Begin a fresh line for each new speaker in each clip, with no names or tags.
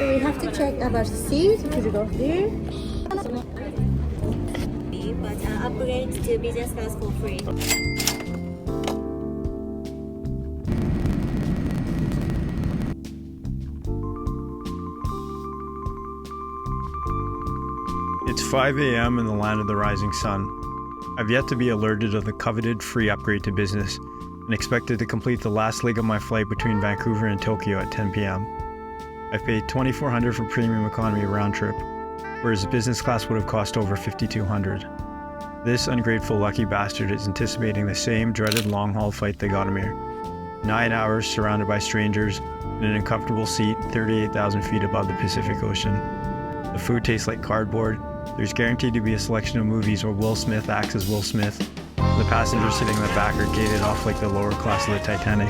So we have to check about the seat. Could you go there?
But upgrade to business class for free.
It's 5 a.m. in the land of the rising sun. I've yet to be alerted of the coveted free upgrade to business and expected to complete the last leg of my flight between Vancouver and Tokyo at 10 p.m. I've paid $2,400 for premium economy round trip, whereas business class would have cost over $5,200. This ungrateful lucky bastard is anticipating the same dreaded long-haul flight they got him here. 9 hours surrounded by strangers in an uncomfortable seat 38,000 feet above the Pacific Ocean. The food tastes like cardboard. There's guaranteed to be a selection of movies where Will Smith acts as Will Smith. The passengers sitting in the back are gated off like the lower class of the Titanic.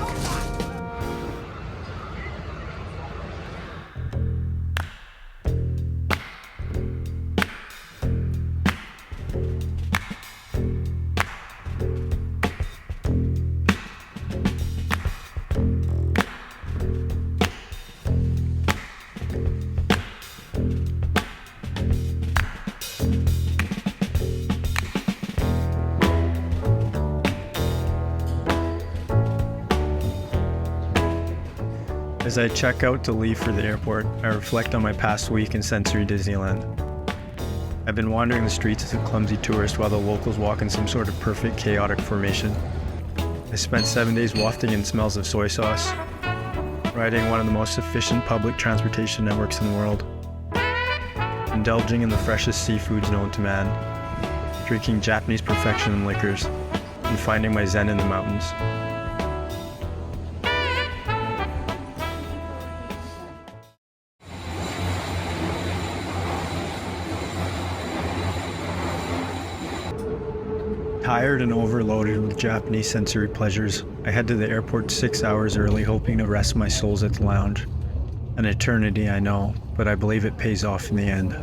As I check out to leave for the airport, I reflect on my past week in sensory Disneyland. I've been wandering the streets as a clumsy tourist while the locals walk in some sort of perfect chaotic formation. I spent 7 days wafting in smells of soy sauce, riding one of the most efficient public transportation networks in the world, indulging in the freshest seafoods known to man, drinking Japanese perfection in liquors, and finding my zen in the mountains. Tired and overloaded with Japanese sensory pleasures, I head to the airport 6 hours early, hoping to rest my souls at the lounge. An eternity, I know, but I believe it pays off in the end.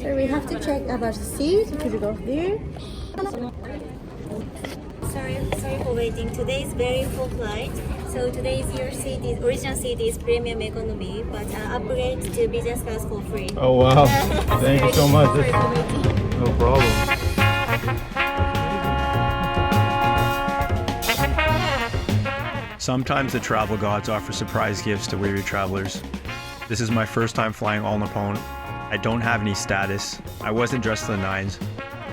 So we have to check about the seat. Could you go there?
Sorry for waiting. Today is very full flight. So today's your seat is original seat is premium economy, but upgrade to business class for free.
Oh wow, thank you so much.
Sorry for waiting.
No problem. Sometimes the travel gods offer surprise gifts to weary travelers. This is my first time flying All Nippon. I don't have any status. I wasn't dressed to the nines,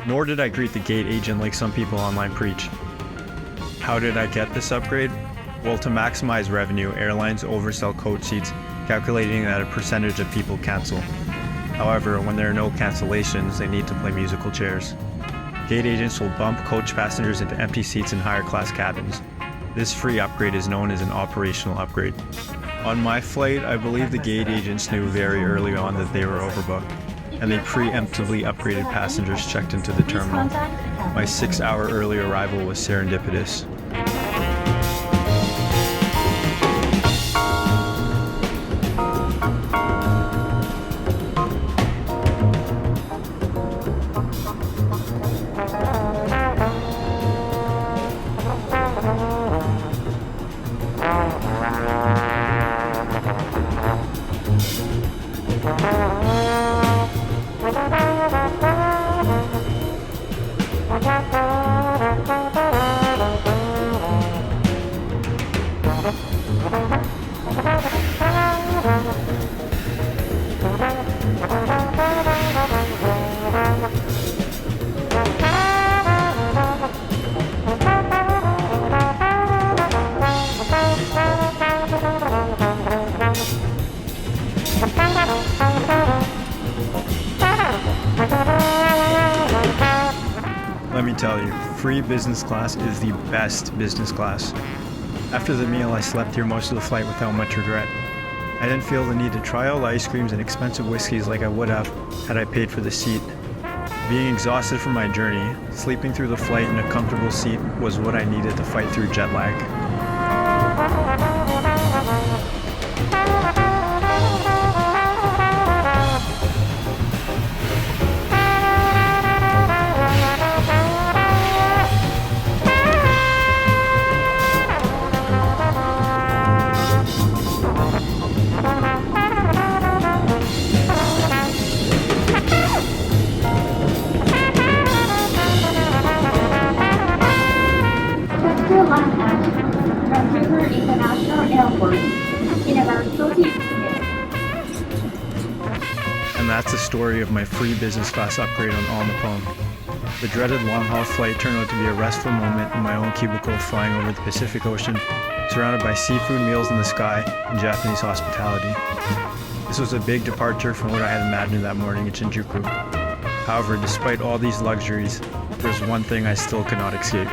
nor did I greet the gate agent like some people online preach. How did I get this upgrade? Well, to maximize revenue, airlines oversell coach seats, calculating that a percentage of people cancel. However, when there are no cancellations, they need to play musical chairs. Gate agents will bump coach passengers into empty seats in higher class cabins. This free upgrade is known as an operational upgrade. On my flight, I believe the gate agents knew very early on that they were overbooked, and they preemptively upgraded passengers checked into the terminal. My 6-hour early arrival was serendipitous. Let me tell you, free business class is the best business class. After the meal, I slept through most of the flight without much regret. I didn't feel the need to try all the ice creams and expensive whiskeys like I would have had I paid for the seat. Being exhausted from my journey, sleeping through the flight in a comfortable seat was what I needed to fight through jet lag.
Vancouver International Airport in about 30 minutes.
And that's the story of my free business class upgrade on All Nippon. The dreaded long-haul flight turned out to be a restful moment in my own cubicle flying over the Pacific Ocean, surrounded by seafood meals in the sky and Japanese hospitality. This was a big departure from what I had imagined that morning in Shinjuku. However, despite all these luxuries, there's one thing I still could not escape.